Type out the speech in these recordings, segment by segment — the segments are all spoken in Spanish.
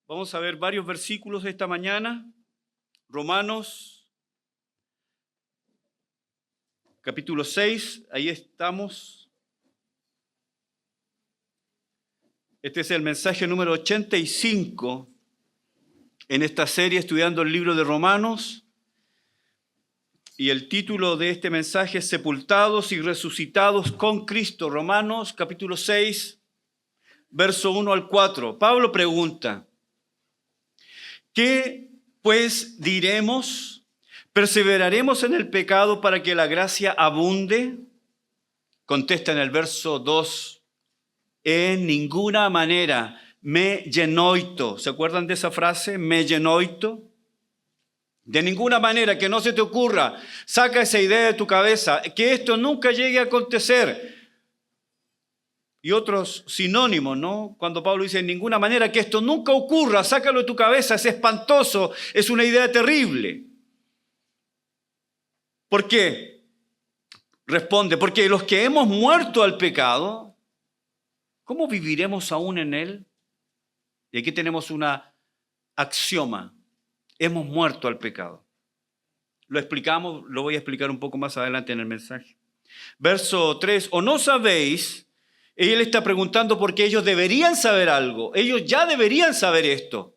Vamos a ver varios versículos esta mañana. Romanos, capítulo 6, ahí estamos. Este es el mensaje número 85 en esta serie estudiando el libro de Romanos. Y el título de este mensaje es Sepultados y resucitados con Cristo. Romanos, capítulo 6, verso 1 al 4. Pablo pregunta: ¿qué pues diremos? ¿Perseveraremos en el pecado para que la gracia abunde? Contesta en el verso 2: en ninguna manera, me genoito. ¿Se acuerdan de esa frase? Me genoito. De ninguna manera, que no se te ocurra. Saca esa idea de tu cabeza, que esto nunca llegue a acontecer. Y otros sinónimos, ¿no? Cuando Pablo dice en ninguna manera, que esto nunca ocurra, sácalo de tu cabeza, es espantoso, es una idea terrible. ¿Por qué? Responde, porque los que hemos muerto al pecado, ¿cómo viviremos aún en él? Y aquí tenemos una axioma: hemos muerto al pecado. Lo explicamos, lo voy a explicar un poco más adelante en el mensaje. Verso 3, ¿o no sabéis? Él está preguntando porque ellos deberían saber algo. Ellos ya deberían saber esto.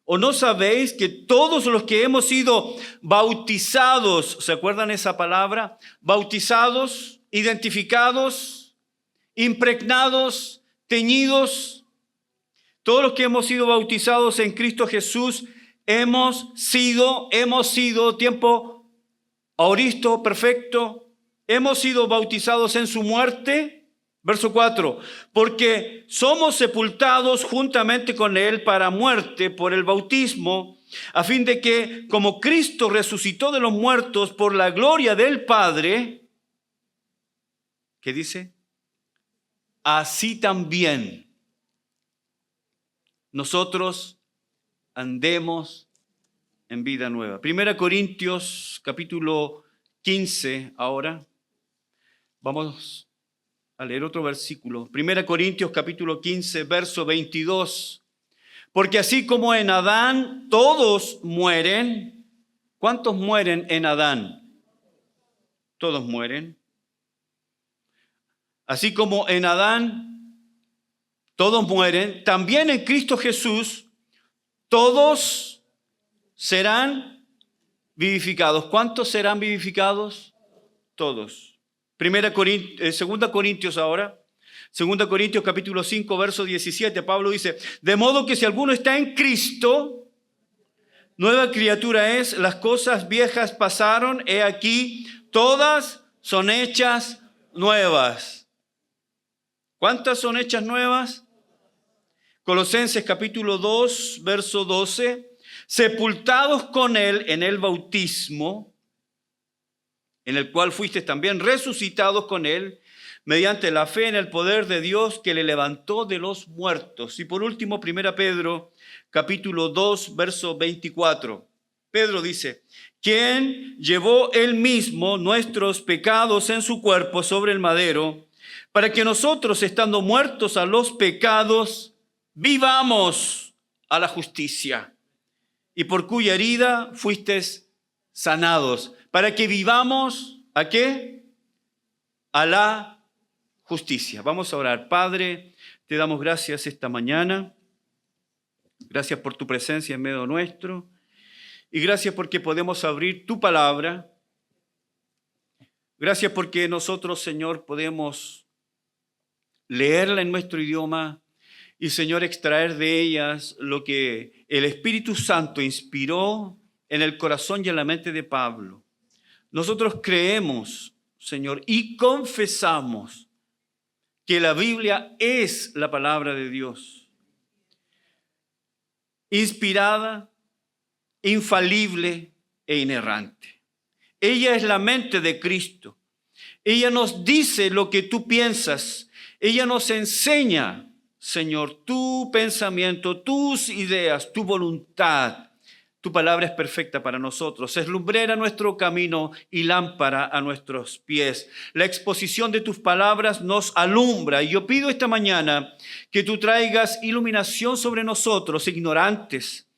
¿O no sabéis que todos los que hemos sido bautizados, ¿se acuerdan esa palabra? Bautizados, identificados, impregnados, teñidos. Todos los que hemos sido bautizados en Cristo Jesús hemos sido, tiempo aoristo, perfecto, hemos sido bautizados en su muerte. Verso 4, porque somos sepultados juntamente con él para muerte por el bautismo, a fin de que, como Cristo resucitó de los muertos por la gloria del Padre, ¿qué dice? Así también nosotros andemos en vida nueva. 1 Corintios capítulo 15 ahora. Vamos a leer otro versículo. 1 Corintios capítulo 15, verso 22. Porque así como en Adán todos mueren. ¿Cuántos mueren en Adán? Todos mueren. Así como en Adán todos mueren, también en Cristo Jesús todos serán vivificados. ¿Cuántos serán vivificados? Todos. 2 Corintios ahora. 2 Corintios capítulo 5, verso 17. Pablo dice: de modo que si alguno está en Cristo, nueva criatura es, las cosas viejas pasaron, he aquí, todas son hechas nuevas. ¿Cuántas son hechas nuevas? Colosenses capítulo 2, verso 12. Sepultados con él en el bautismo, en el cual fuisteis también resucitados con él, mediante la fe en el poder de Dios que le levantó de los muertos. Y por último, 1 Pedro, capítulo 2, verso 24. Pedro dice: quien llevó él mismo nuestros pecados en su cuerpo sobre el madero, para que nosotros, estando muertos a los pecados, vivamos a la justicia, y por cuya herida fuisteis sanados. Para que vivamos, ¿a qué? A la justicia. Vamos a orar. Padre, te damos gracias esta mañana. Gracias por tu presencia en medio nuestro. Y gracias porque podemos abrir tu palabra. Gracias porque nosotros, Señor, podemos leerla en nuestro idioma y, Señor, extraer de ellas lo que el Espíritu Santo inspiró en el corazón y en la mente de Pablo. Nosotros creemos, Señor, y confesamos que la Biblia es la palabra de Dios, inspirada, infalible e inerrante. Ella es la mente de Cristo. Ella nos dice lo que tú piensas. Ella nos enseña, Señor, tu pensamiento, tus ideas, tu voluntad. Tu palabra es perfecta para nosotros, es lumbrera a nuestro camino y lámpara a nuestros pies. La exposición de tus palabras nos alumbra y yo pido esta mañana que tú traigas iluminación sobre nosotros, ignorantes,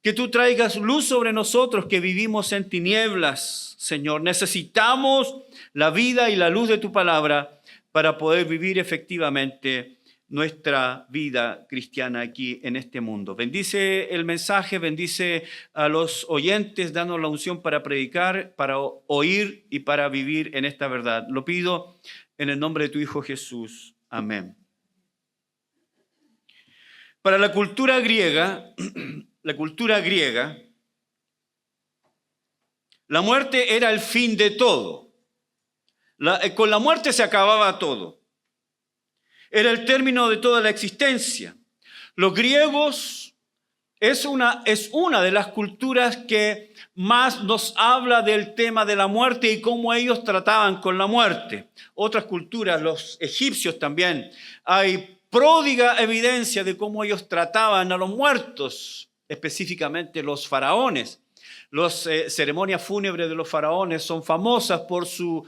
que tú traigas luz sobre nosotros que vivimos en tinieblas, Señor. Necesitamos la vida y la luz de tu palabra para poder vivir efectivamente nuestra vida cristiana aquí en este mundo. Bendice el mensaje, bendice a los oyentes, danos la unción para predicar, para oír y para vivir en esta verdad. Lo pido en el nombre de tu Hijo Jesús. Amén. Para la cultura griega, la muerte era el fin de todo. Con la muerte se acababa todo. Era el término de toda la existencia. Los griegos es una de las culturas que más nos habla del tema de la muerte y cómo ellos trataban con la muerte. Otras culturas, los egipcios también, hay pródiga evidencia de cómo ellos trataban a los muertos, específicamente los faraones. Las ceremonias fúnebres de los faraones son famosas por su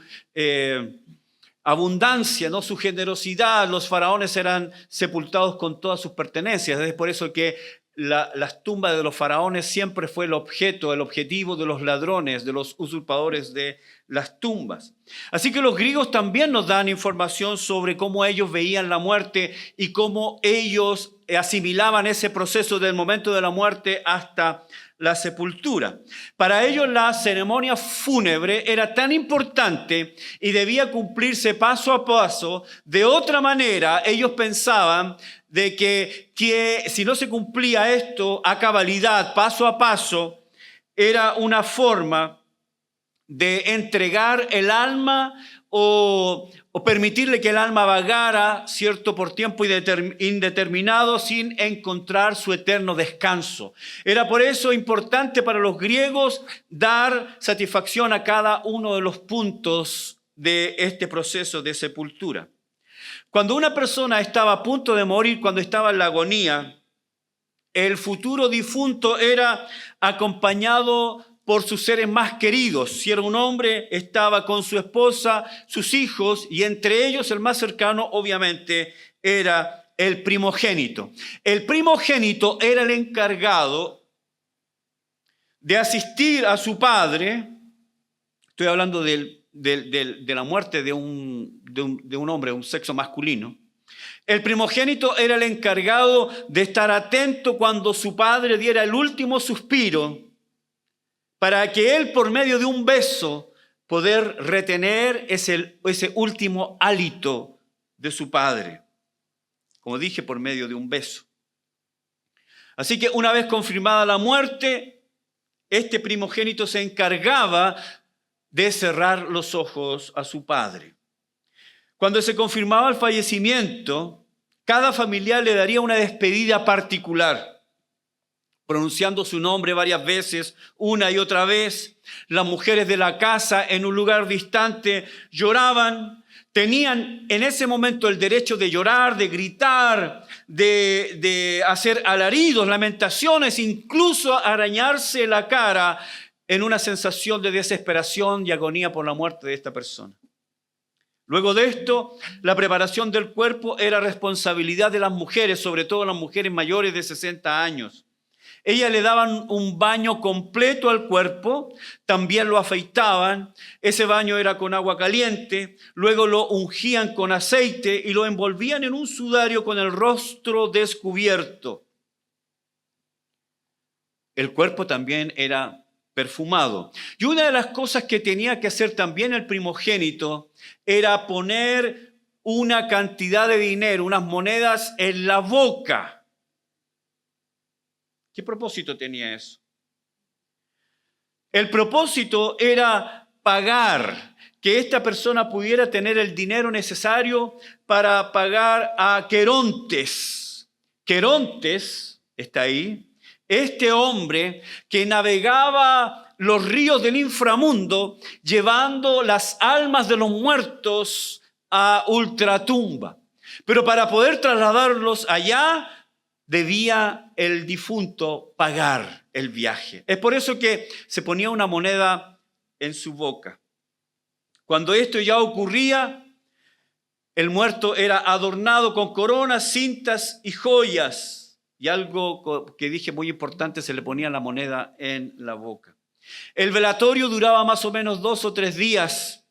abundancia, ¿no? Su generosidad. Los faraones eran sepultados con todas sus pertenencias. Es por eso que las tumbas de los faraones siempre fue el objetivo de los ladrones, de los usurpadores de las tumbas. Así que los griegos también nos dan información sobre cómo ellos veían la muerte y cómo ellos asimilaban ese proceso del momento de la muerte hasta la sepultura. Para ellos la ceremonia fúnebre era tan importante y debía cumplirse paso a paso. De otra manera, ellos pensaban de que si no se cumplía esto a cabalidad, paso a paso, era una forma de entregar el alma o permitirle que el alma vagara, ¿cierto?, por tiempo indeterminado sin encontrar su eterno descanso. Era por eso importante para los griegos dar satisfacción a cada uno de los puntos de este proceso de sepultura. Cuando una persona estaba a punto de morir, cuando estaba en la agonía, el futuro difunto era acompañado por sus seres más queridos. Si era un hombre, estaba con su esposa, sus hijos, y entre ellos el más cercano, obviamente, era el primogénito. El primogénito era el encargado de asistir a su padre. Estoy hablando de la muerte de un hombre, un sexo masculino. El primogénito era el encargado de estar atento cuando su padre diera el último suspiro, para que él, por medio de un beso, poder retener ese último hálito de su padre. Como dije, por medio de un beso. Así que una vez confirmada la muerte, este primogénito se encargaba de cerrar los ojos a su padre. Cuando se confirmaba el fallecimiento, cada familiar le daría una despedida particular, pronunciando su nombre varias veces, una y otra vez. Las mujeres de la casa en un lugar distante lloraban, tenían en ese momento el derecho de llorar, de gritar, de hacer alaridos, lamentaciones, incluso arañarse la cara en una sensación de desesperación y agonía por la muerte de esta persona. Luego de esto, la preparación del cuerpo era responsabilidad de las mujeres, sobre todo las mujeres mayores de 60 años. Ellas le daban un baño completo al cuerpo, también lo afeitaban. Ese baño era con agua caliente, luego lo ungían con aceite y lo envolvían en un sudario con el rostro descubierto. El cuerpo también era perfumado. Y una de las cosas que tenía que hacer también el primogénito era poner una cantidad de dinero, unas monedas en la boca. ¿Qué propósito tenía eso? El propósito era pagar, que esta persona pudiera tener el dinero necesario para pagar a Querontes. Querontes está ahí. Este hombre que navegaba los ríos del inframundo llevando las almas de los muertos a ultratumba. Pero para poder trasladarlos allá, debía el difunto pagar el viaje. Es por eso que se ponía una moneda en su boca. Cuando esto ya ocurría, el muerto era adornado con coronas, cintas y joyas. Y algo que dije muy importante, se le ponía la moneda en la boca. El velatorio duraba más o menos 2 o 3 días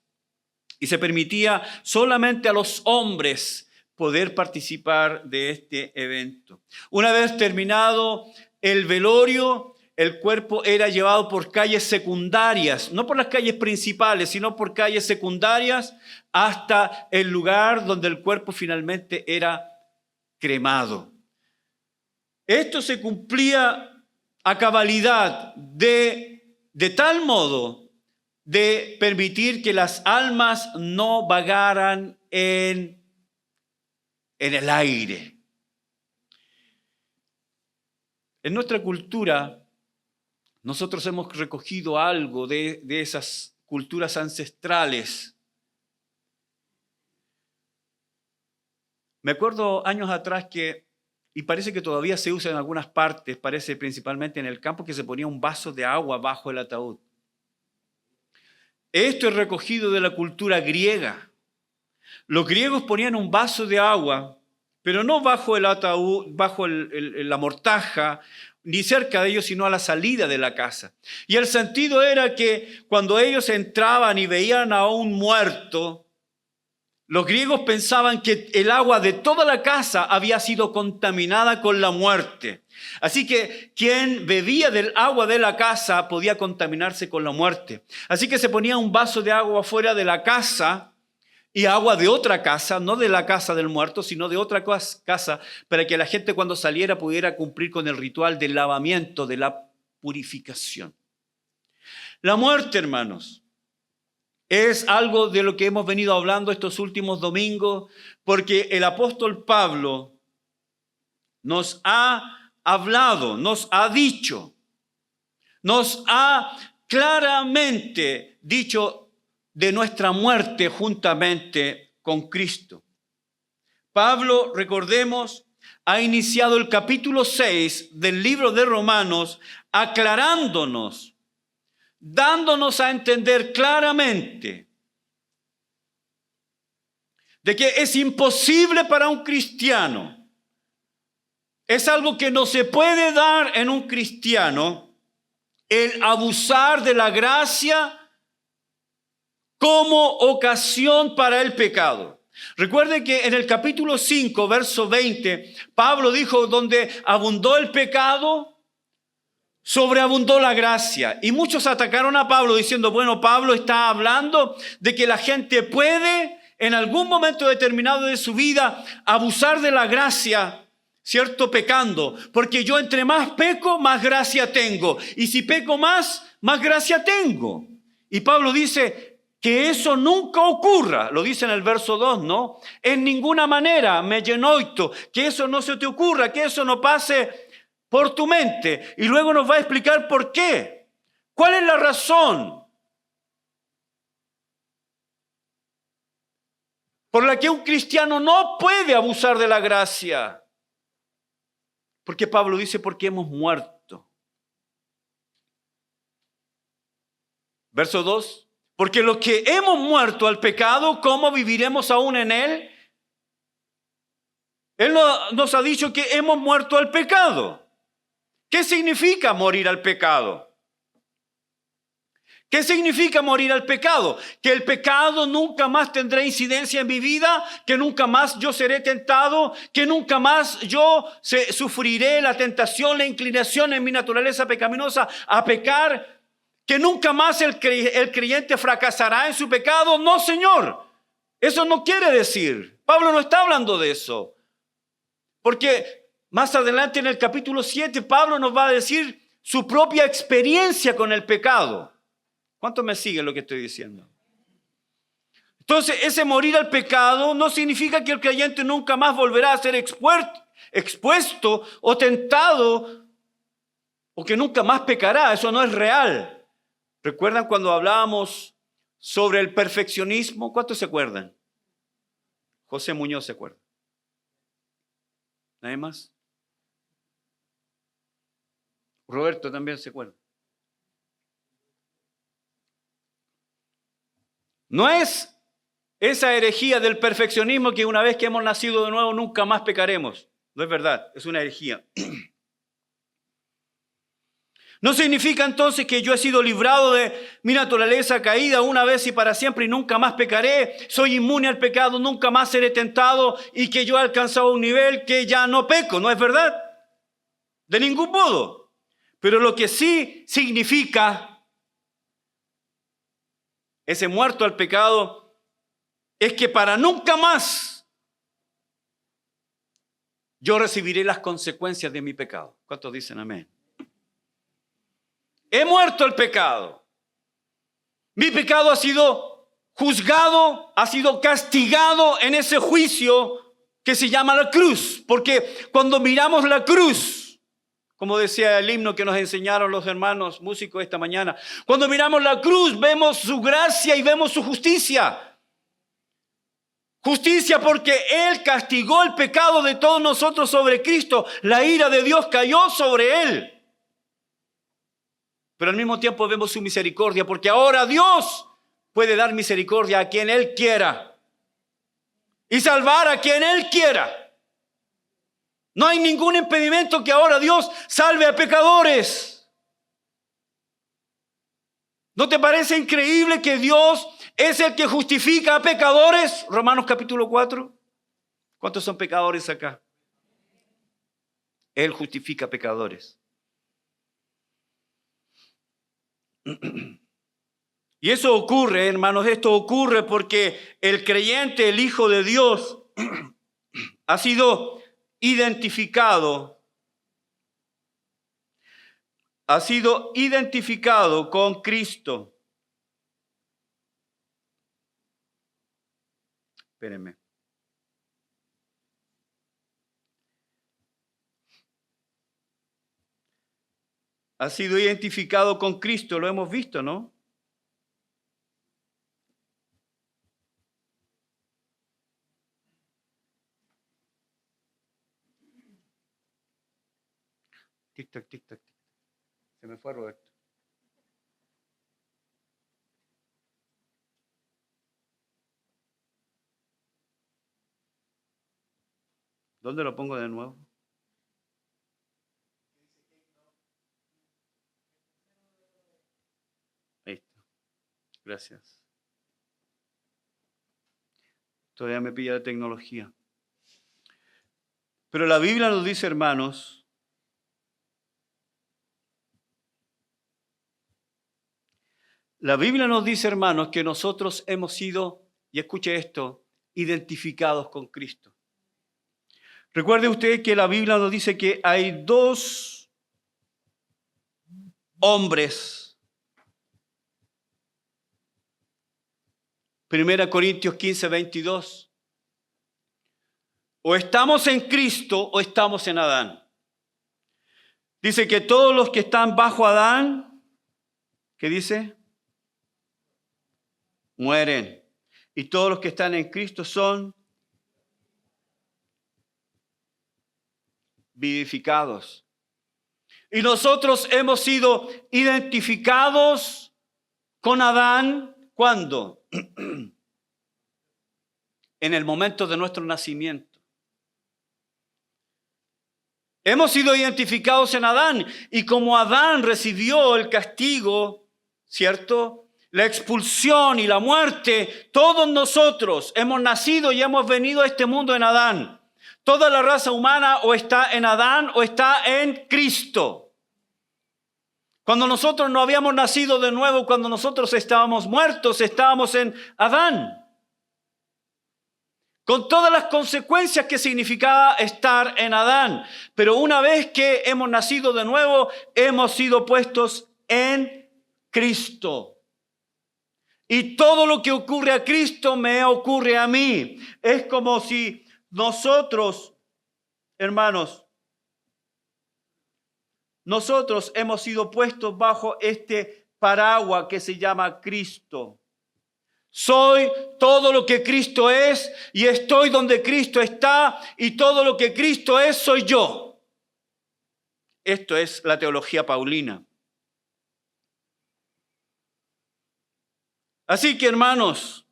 y se permitía solamente a los hombres poder participar de este evento. Una vez terminado el velorio, el cuerpo era llevado por calles secundarias, no por las calles principales, sino por calles secundarias hasta el lugar donde el cuerpo finalmente era cremado. Esto se cumplía a cabalidad de tal modo de permitir que las almas no vagaran en el aire. En nuestra cultura, nosotros hemos recogido algo de esas culturas ancestrales. Me acuerdo años atrás y parece que todavía se usa en algunas partes, parece principalmente en el campo, que se ponía un vaso de agua bajo el ataúd. Esto es recogido de la cultura griega. Los griegos ponían un vaso de agua, pero no bajo el ataúd, bajo la mortaja, ni cerca de ellos, sino a la salida de la casa. Y el sentido era que cuando ellos entraban y veían a un muerto, los griegos pensaban que el agua de toda la casa había sido contaminada con la muerte. Así que quien bebía del agua de la casa podía contaminarse con la muerte. Así que se ponía un vaso de agua fuera de la casa y agua de otra casa, no de la casa del muerto, sino de otra casa, para que la gente cuando saliera pudiera cumplir con el ritual del lavamiento, de la purificación. La muerte, hermanos, es algo de lo que hemos venido hablando estos últimos domingos, porque el apóstol Pablo nos ha hablado, nos ha dicho, nos ha claramente dicho de nuestra muerte juntamente con Cristo. Pablo, recordemos, ha iniciado el capítulo 6 del libro de Romanos aclarándonos, dándonos a entender claramente de que es imposible para un cristiano, es algo que no se puede dar en un cristiano, el abusar de la gracia como ocasión para el pecado. Recuerden que en el capítulo 5, verso 20, Pablo dijo, donde abundó el pecado, sobreabundó la gracia. Y muchos atacaron a Pablo diciendo, bueno, Pablo está hablando de que la gente puede en algún momento determinado de su vida abusar de la gracia, ¿cierto? Pecando. Porque yo entre más peco, más gracia tengo. Y si peco más gracia tengo. Y Pablo dice que eso nunca ocurra. Lo dice en el verso 2, ¿no? En ninguna manera, me genoito, que eso no se te ocurra, que eso no pase por tu mente. Y luego nos va a explicar por qué. ¿Cuál es la razón por la que un cristiano no puede abusar de la gracia? Porque Pablo dice, porque hemos muerto. Verso 2. Porque los que hemos muerto al pecado, ¿cómo viviremos aún en él? Él nos ha dicho que hemos muerto al pecado. ¿Qué significa morir al pecado? ¿Qué significa morir al pecado? Que el pecado nunca más tendrá incidencia en mi vida, que nunca más yo seré tentado, que nunca más yo sufriré la tentación, la inclinación en mi naturaleza pecaminosa a pecar, que nunca más el creyente fracasará en su pecado. No, Señor, eso no quiere decir. Pablo no está hablando de eso. Porque más adelante en el capítulo 7, Pablo nos va a decir su propia experiencia con el pecado. ¿Cuántos me siguen lo que estoy diciendo? Entonces, ese morir al pecado no significa que el creyente nunca más volverá a ser expuesto o tentado o que nunca más pecará. Eso no es real. ¿Recuerdan cuando hablábamos sobre el perfeccionismo? ¿Cuántos se acuerdan? José Muñoz se acuerda. ¿Nadie más? Roberto también se acuerda. No es esa herejía del perfeccionismo que una vez que hemos nacido de nuevo nunca más pecaremos. No es verdad, es una herejía. No significa entonces que yo he sido librado de mi naturaleza caída una vez y para siempre y nunca más pecaré. Soy inmune al pecado, nunca más seré tentado y que yo he alcanzado un nivel que ya no peco. ¿No es verdad? De ningún modo. Pero lo que sí significa ese muerto al pecado es que para nunca más yo recibiré las consecuencias de mi pecado. ¿Cuántos dicen amén? He muerto al pecado. Mi pecado ha sido juzgado, ha sido castigado en ese juicio que se llama la cruz. Porque cuando miramos la cruz, como decía el himno que nos enseñaron los hermanos músicos esta mañana, cuando miramos la cruz vemos su gracia y vemos su justicia. Justicia porque Él castigó el pecado de todos nosotros sobre Cristo. La ira de Dios cayó sobre Él. Pero al mismo tiempo vemos su misericordia, porque ahora Dios puede dar misericordia a quien Él quiera y salvar a quien Él quiera. No hay ningún impedimento que ahora Dios salve a pecadores. ¿No te parece increíble que Dios es el que justifica a pecadores? Romanos capítulo 4. ¿Cuántos son pecadores acá? Él justifica a pecadores. Y eso ocurre, hermanos, esto ocurre porque el creyente, el Hijo de Dios, ha sido identificado con Cristo. Espérenme. Ha sido identificado con Cristo, lo hemos visto, ¿no? Tic-tac, tic-tac. Se me fue Roberto. ¿Dónde lo pongo de nuevo? Ahí está. Gracias. Todavía me pilla la tecnología. Pero la Biblia nos dice, hermanos, que nosotros hemos sido, y escuche esto, identificados con Cristo. Recuerde usted que la Biblia nos dice que hay dos hombres. 1 Corintios 15, 22. O estamos en Cristo o estamos en Adán. Dice que todos los que están bajo Adán, ¿qué dice? Mueren. Y todos los que están en Cristo son vivificados. Y nosotros hemos sido identificados con Adán, ¿cuándo? En el momento de nuestro nacimiento. Hemos sido identificados en Adán y como Adán recibió el castigo, ¿cierto? La expulsión y la muerte, todos nosotros hemos nacido y hemos venido a este mundo en Adán. Toda la raza humana o está en Adán o está en Cristo. Cuando nosotros no habíamos nacido de nuevo, cuando nosotros estábamos muertos, estábamos en Adán. Con todas las consecuencias que significaba estar en Adán. Pero una vez que hemos nacido de nuevo, hemos sido puestos en Cristo. Y todo lo que ocurre a Cristo me ocurre a mí. Es como si nosotros, hermanos, nosotros hemos sido puestos bajo este paraguas que se llama Cristo. Soy todo lo que Cristo es y estoy donde Cristo está y todo lo que Cristo es soy yo. Esto es la teología paulina. Así que, hermanos,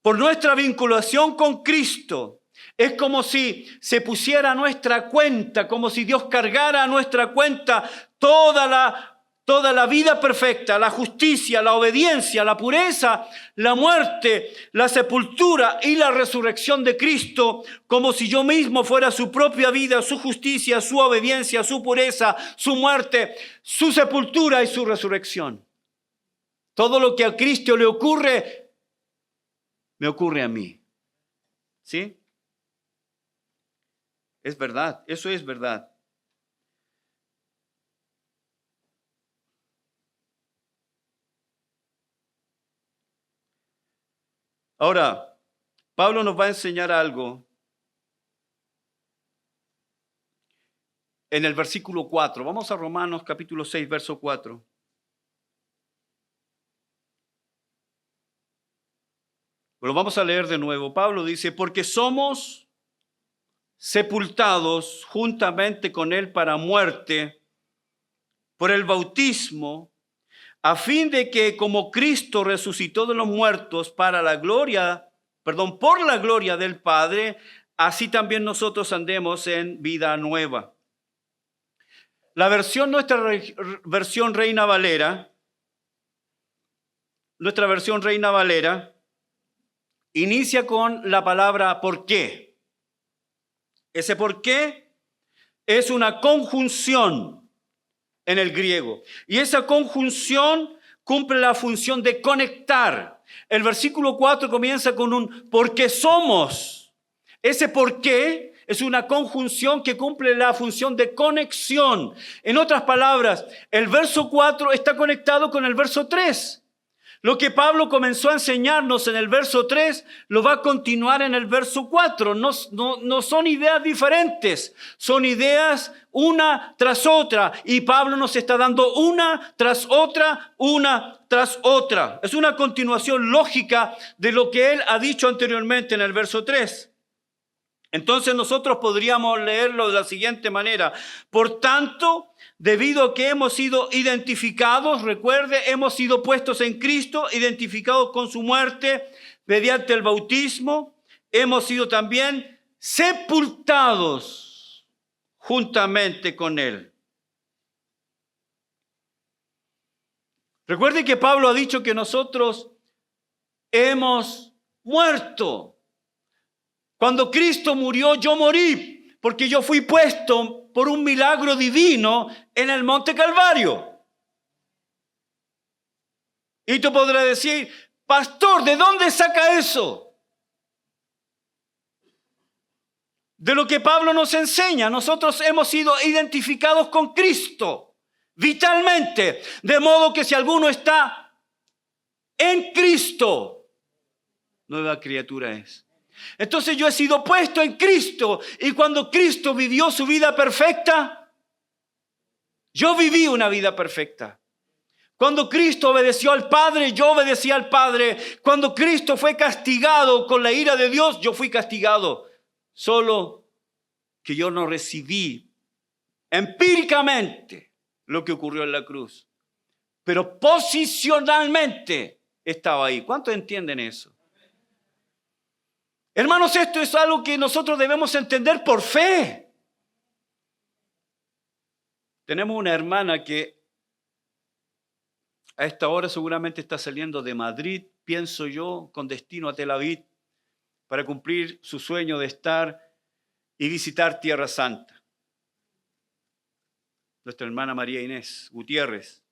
por nuestra vinculación con Cristo, es como si se pusiera a nuestra cuenta, como si Dios cargara a nuestra cuenta toda la vida perfecta, la justicia, la obediencia, la pureza, la muerte, la sepultura y la resurrección de Cristo, como si yo mismo fuera su propia vida, su justicia, su obediencia, su pureza, su muerte, su sepultura y su resurrección. Todo lo que a Cristo le ocurre, me ocurre a mí. ¿Sí? Es verdad, eso es verdad. Ahora, Pablo nos va a enseñar algo en el versículo 4. Vamos a Romanos capítulo 6, verso 4. Lo vamos a leer de nuevo. Pablo dice, porque somos sepultados juntamente con él para muerte por el bautismo, a fin de que como Cristo resucitó de los muertos por la gloria del Padre, así también nosotros andemos en vida nueva. Nuestra versión Reina Valera, inicia con la palabra ¿por qué? Ese por qué es una conjunción en el griego. Y esa conjunción cumple la función de conectar. El versículo 4 comienza con un porque somos. Ese por qué es una conjunción que cumple la función de conexión. En otras palabras, el verso 4 está conectado con el verso 3. Lo que Pablo comenzó a enseñarnos en el verso 3 lo va a continuar en el verso 4. No son ideas diferentes, son ideas una tras otra. Y Pablo nos está dando una tras otra, una tras otra. Es una continuación lógica de lo que él ha dicho anteriormente en el verso 3. Entonces nosotros podríamos leerlo de la siguiente manera. Por tanto, debido a que hemos sido identificados, recuerde, hemos sido puestos en Cristo, identificados con su muerte mediante el bautismo, hemos sido también sepultados juntamente con él. Recuerde que Pablo ha dicho que nosotros hemos muerto. Cuando Cristo murió, yo morí, porque yo fui puesto por un milagro divino en el Monte Calvario. Y tú podrás decir, pastor, ¿de dónde saca eso? De lo que Pablo nos enseña. Nosotros hemos sido identificados con Cristo vitalmente, de modo que si alguno está en Cristo, nueva criatura es. Entonces yo he sido puesto en Cristo y cuando Cristo vivió su vida perfecta, yo viví una vida perfecta. Cuando Cristo obedeció al Padre, yo obedecí al Padre. Cuando Cristo fue castigado con la ira de Dios, yo fui castigado. Solo que yo no recibí empíricamente lo que ocurrió en la cruz. Pero posicionalmente estaba ahí. ¿Cuántos entienden eso? Hermanos, esto es algo que nosotros debemos entender por fe. Tenemos una hermana que a esta hora seguramente está saliendo de Madrid, pienso yo, con destino a Tel Aviv, para cumplir su sueño de estar y visitar Tierra Santa. Nuestra hermana María Inés Gutiérrez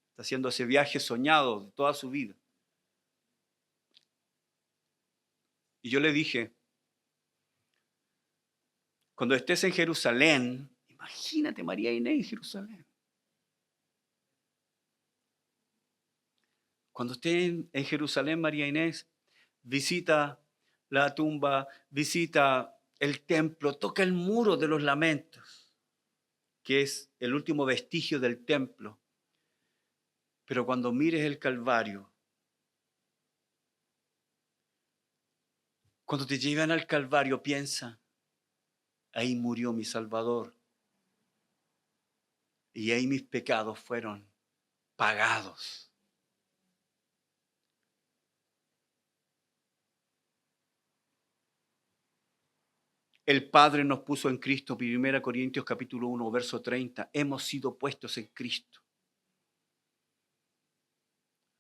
está haciendo ese viaje soñado de toda su vida. Y yo le dije, cuando estés en Jerusalén, imagínate María Inés en Jerusalén. Cuando estés en Jerusalén, María Inés, visita la tumba, visita el templo, toca el muro de los lamentos, que es el último vestigio del templo. Pero cuando mires el Calvario, cuando te llevan al Calvario, piensa, ahí murió mi Salvador. y ahí mis pecados fueron pagados. El Padre nos puso en Cristo, 1 Corintios capítulo 1, verso 30. Hemos sido puestos en Cristo.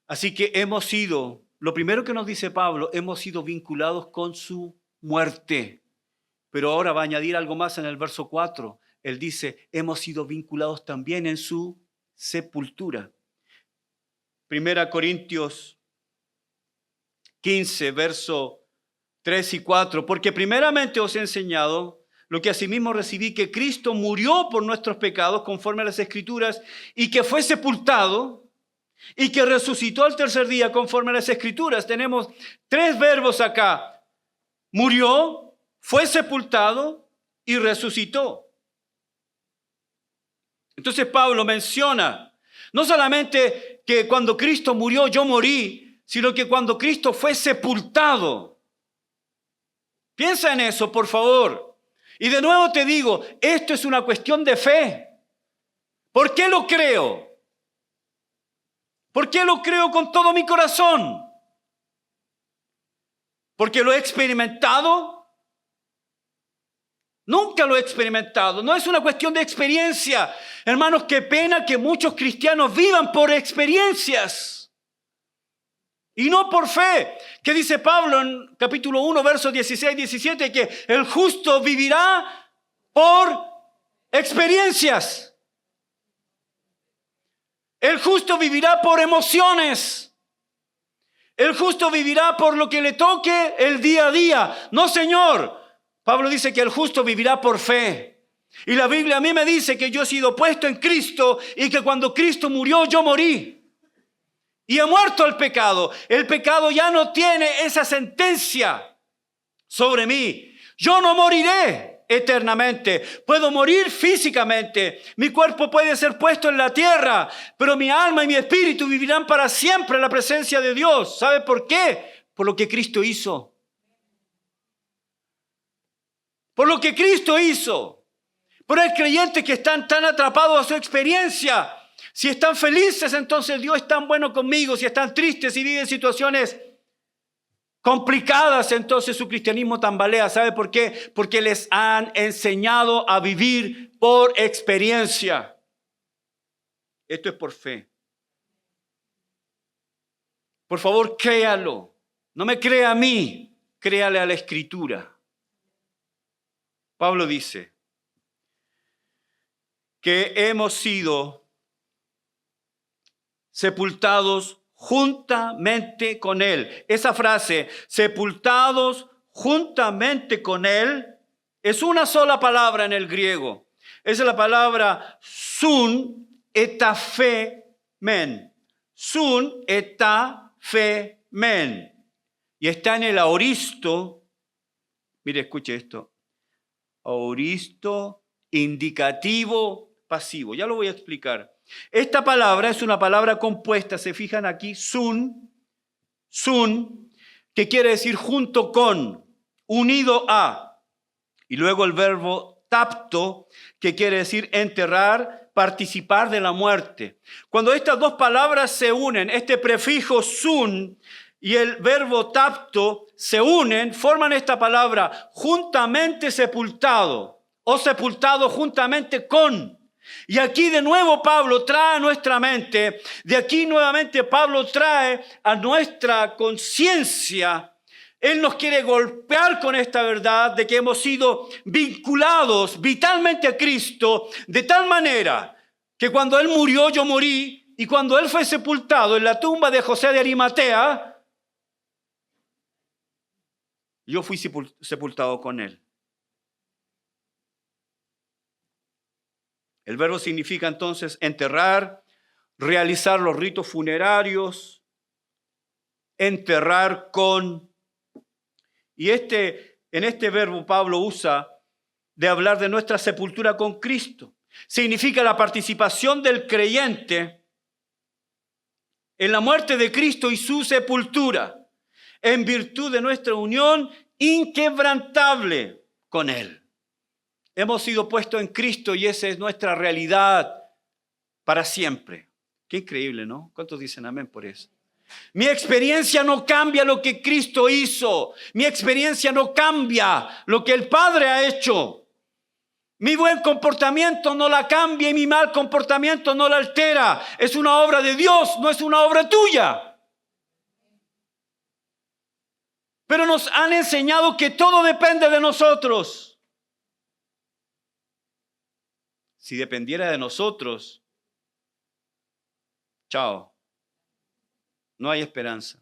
Así que hemos sido, lo primero que nos dice Pablo, hemos sido vinculados con su muerte. Pero ahora va a añadir algo más en el verso 4. Él dice, hemos sido vinculados también en su sepultura. 1 Corintios 15, verso 3 y 4. Porque primeramente os he enseñado lo que asimismo recibí, que Cristo murió por nuestros pecados conforme a las Escrituras y que fue sepultado y que resucitó al tercer día conforme a las Escrituras. Tenemos 3 verbos acá. Murió, fue sepultado y resucitó. Entonces Pablo menciona no solamente que cuando Cristo murió yo morí, sino que cuando Cristo fue sepultado. Piensa en eso, por favor. Y de nuevo te digo, esto es una cuestión de fe. ¿Por qué lo creo? ¿Por qué lo creo con todo mi corazón? ¿Porque lo he experimentado? Nunca lo he experimentado. No es una cuestión de experiencia. Hermanos, qué pena que muchos cristianos vivan por experiencias y no por fe. ¿Qué dice Pablo en capítulo 1, versos 16 y 17? Que el justo vivirá por experiencias. El justo vivirá por emociones. El justo vivirá por lo que le toque el día a día. No, Señor. Pablo dice que el justo vivirá por fe. Y la Biblia a mí me dice que yo he sido puesto en Cristo y que cuando Cristo murió yo morí. Y he muerto el pecado. El pecado ya no tiene esa sentencia sobre mí. Yo no moriré eternamente. Puedo morir físicamente. Mi cuerpo puede ser puesto en la tierra, pero mi alma y mi espíritu vivirán para siempre en la presencia de Dios. ¿Sabe por qué? Por lo que Cristo hizo. Por lo que Cristo hizo. Pero hay creyentes que están tan atrapados a su experiencia. Si están felices, entonces Dios es tan bueno conmigo. Si están tristes y viven situaciones complicadas, entonces su cristianismo tambalea. ¿Sabe por qué? Porque les han enseñado a vivir por experiencia. Esto es por fe. Por favor, créalo. No me crea a mí, créale a la Escritura. Pablo dice que hemos sido sepultados juntamente con Él. Esa frase, sepultados juntamente con Él, es una sola palabra en el griego. Es la palabra sun etaphemen. Sun etaphemen. Y está en el aoristo. Mire, escuche esto. Aoristo indicativo pasivo. Ya lo voy a explicar. Esta palabra es una palabra compuesta, se fijan aquí, sun, que quiere decir junto con, unido a. Y luego el verbo tapto, que quiere decir enterrar, participar de la muerte. Cuando estas dos palabras se unen, este prefijo sun y el verbo tapto se unen, forman esta palabra juntamente sepultado o sepultado juntamente con. Y aquí de nuevo Pablo trae a nuestra mente, de aquí nuevamente Pablo trae a nuestra conciencia. Él nos quiere golpear con esta verdad de que hemos sido vinculados vitalmente a Cristo de tal manera que cuando Él murió yo morí y cuando Él fue sepultado en la tumba de José de Arimatea, yo fui sepultado con Él. El verbo significa entonces enterrar, realizar los ritos funerarios, enterrar con. Y en este verbo Pablo usa de hablar de nuestra sepultura con Cristo. Significa la participación del creyente en la muerte de Cristo y su sepultura, en virtud de nuestra unión inquebrantable con Él. Hemos sido puestos en Cristo y esa es nuestra realidad para siempre. Qué increíble, ¿no? ¿Cuántos dicen amén por eso? Mi experiencia no cambia lo que Cristo hizo. Mi experiencia no cambia lo que el Padre ha hecho. Mi buen comportamiento no la cambia y mi mal comportamiento no la altera. Es una obra de Dios, no es una obra tuya. Pero nos han enseñado que todo depende de nosotros. Si dependiera de nosotros, chao. No hay esperanza.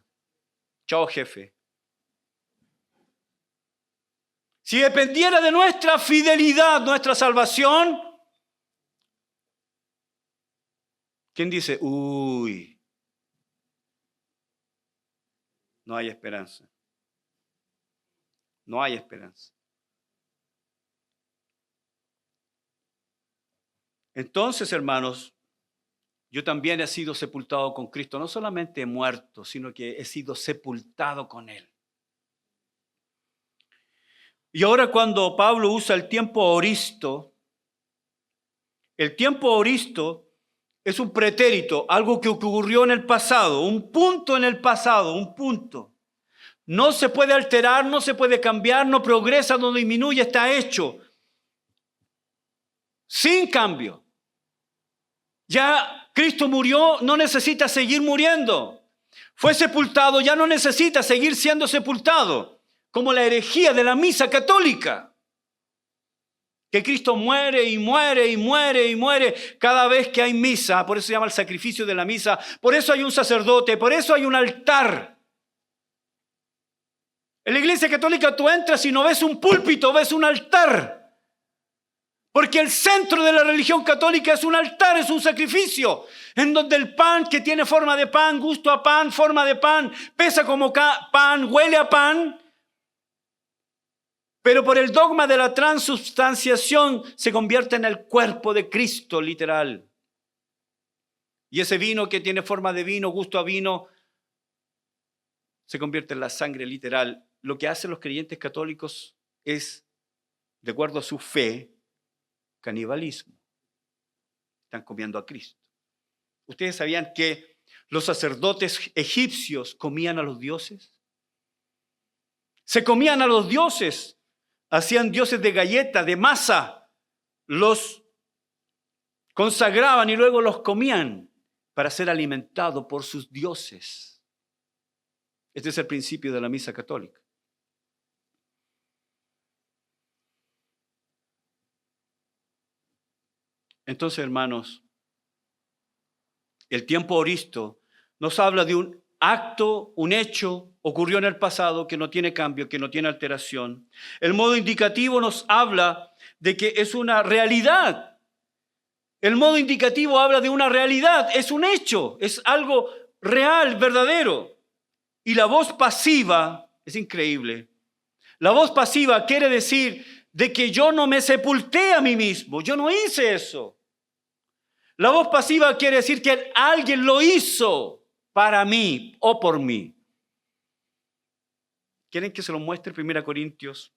Chao, jefe. Si dependiera de nuestra fidelidad, nuestra salvación, ¿quién dice? Uy, no hay esperanza. No hay esperanza. Entonces, hermanos, yo también he sido sepultado con Cristo. No solamente he muerto, sino que he sido sepultado con Él. Y ahora cuando Pablo usa el tiempo aoristo es un pretérito, algo que ocurrió en el pasado, un punto en el pasado, un punto. No se puede alterar, no se puede cambiar, no progresa, no disminuye, está hecho. Sin cambio. Ya Cristo murió, no necesita seguir muriendo. Fue sepultado, ya no necesita seguir siendo sepultado. Como la herejía de la misa católica. Que Cristo muere y muere y muere y muere cada vez que hay misa. Por eso se llama el sacrificio de la misa. Por eso hay un sacerdote, por eso hay un altar. En la iglesia católica tú entras y no ves un púlpito, ves un altar. Porque el centro de la religión católica es un altar, es un sacrificio, en donde el pan que tiene forma de pan, gusto a pan, forma de pan, pesa como pan, huele a pan, pero por el dogma de la transubstanciación se convierte en el cuerpo de Cristo, literal. Y ese vino que tiene forma de vino, gusto a vino, se convierte en la sangre literal. Lo que hacen los creyentes católicos es, de acuerdo a su fe, canibalismo. Están comiendo a Cristo. ¿Ustedes sabían que los sacerdotes egipcios comían a los dioses? Se comían a los dioses. Hacían dioses de galleta, de masa. Los consagraban y luego los comían para ser alimentados por sus dioses. Este es el principio de la misa católica. Entonces, hermanos, el tiempo aoristo nos habla de un acto, un hecho, ocurrió en el pasado que no tiene cambio, que no tiene alteración. El modo indicativo nos habla de que es una realidad. El modo indicativo habla de una realidad, es un hecho, es algo real, verdadero. Y la voz pasiva, es increíble, la voz pasiva quiere decir de que yo no me sepulté a mí mismo, yo no hice eso. La voz pasiva quiere decir que alguien lo hizo para mí o por mí. ¿Quieren que se lo muestre 1 Corintios,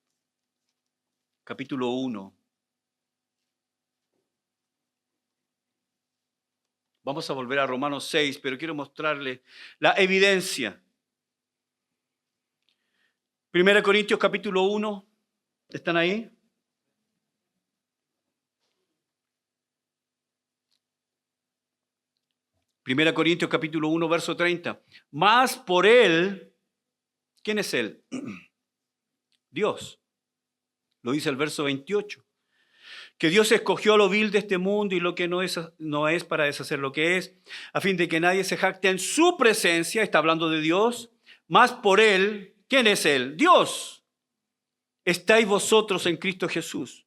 capítulo 1? Vamos a volver a Romanos 6, pero quiero mostrarles la evidencia. 1 Corintios, capítulo 1, ¿están ahí? Primera Corintios capítulo 1, verso 30. Mas por Él, ¿quién es Él? Dios. Lo dice el verso 28. Que Dios escogió lo vil de este mundo y lo que no es para deshacer lo que es, a fin de que nadie se jacte en su presencia, está hablando de Dios. Mas por Él, ¿quién es Él? Dios. Estáis vosotros en Cristo Jesús.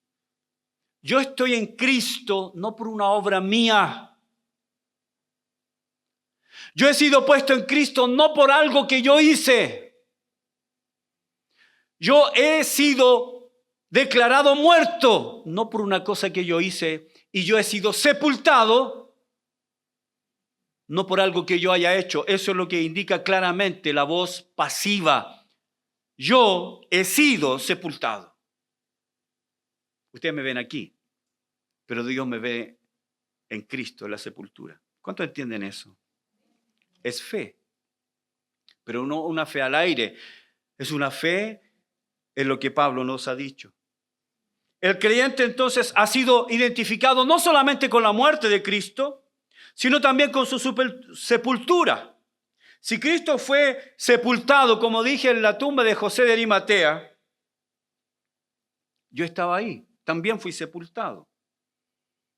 Yo estoy en Cristo no por una obra mía. Yo he sido puesto en Cristo no por algo que yo hice. Yo he sido declarado muerto no por una cosa que yo hice. Y yo he sido sepultado no por algo que yo haya hecho. Eso es lo que indica claramente la voz pasiva. Yo he sido sepultado. Ustedes me ven aquí, pero Dios me ve en Cristo, en la sepultura. ¿Cuántos entienden eso? Es fe, pero no una fe al aire, es una fe en lo que Pablo nos ha dicho. El creyente entonces ha sido identificado no solamente con la muerte de Cristo, sino también con su sepultura. Si Cristo fue sepultado, como dije, en la tumba de José de Arimatea, yo estaba ahí, también fui sepultado.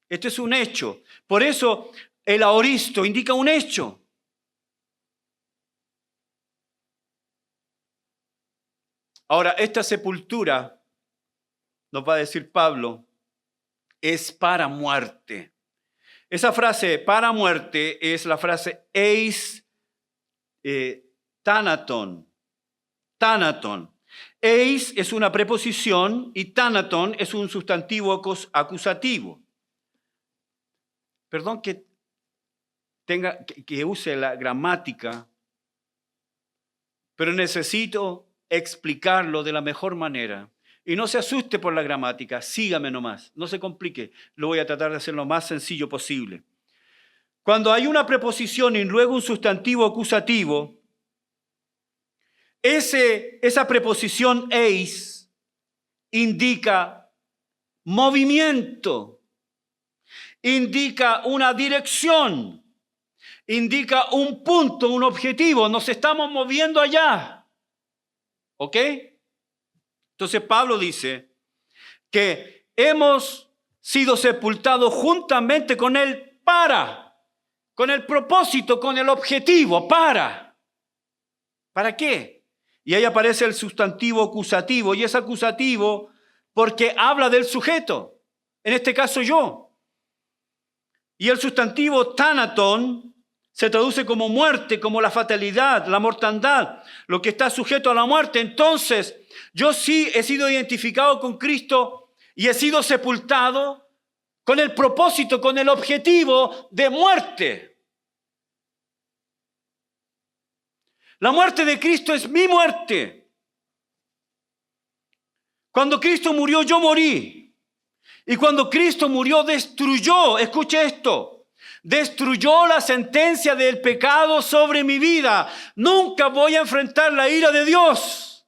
Esto es un hecho. Por eso el aoristo indica un hecho. Ahora, esta sepultura, nos va a decir Pablo, es para muerte. Esa frase para muerte es la frase eis thanaton. Thanaton. Eis es una preposición y thanaton es un sustantivo acusativo. Perdón que use la gramática, pero necesito explicarlo de la mejor manera. Y no se asuste por la gramática, sígame nomás, no se complique. Lo voy a tratar de hacer lo más sencillo posible. Cuando hay una preposición y luego un sustantivo acusativo, esa preposición eis indica movimiento, indica una dirección, indica un punto, un objetivo. Nos estamos moviendo allá. ¿Ok? Entonces Pablo dice que hemos sido sepultados juntamente con él con el propósito, con el objetivo, ¿para qué? Y ahí aparece el sustantivo acusativo, y es acusativo porque habla del sujeto, en este caso yo. Y el sustantivo thanaton se traduce como muerte, como la fatalidad, la mortandad, lo que está sujeto a la muerte. Entonces, yo sí he sido identificado con Cristo y he sido sepultado con el propósito, con el objetivo de muerte. La muerte de Cristo es mi muerte. Cuando Cristo murió, yo morí. Y cuando Cristo murió, destruyó, escuche esto, destruyó la sentencia del pecado sobre mi vida. Nunca voy a enfrentar la ira de Dios.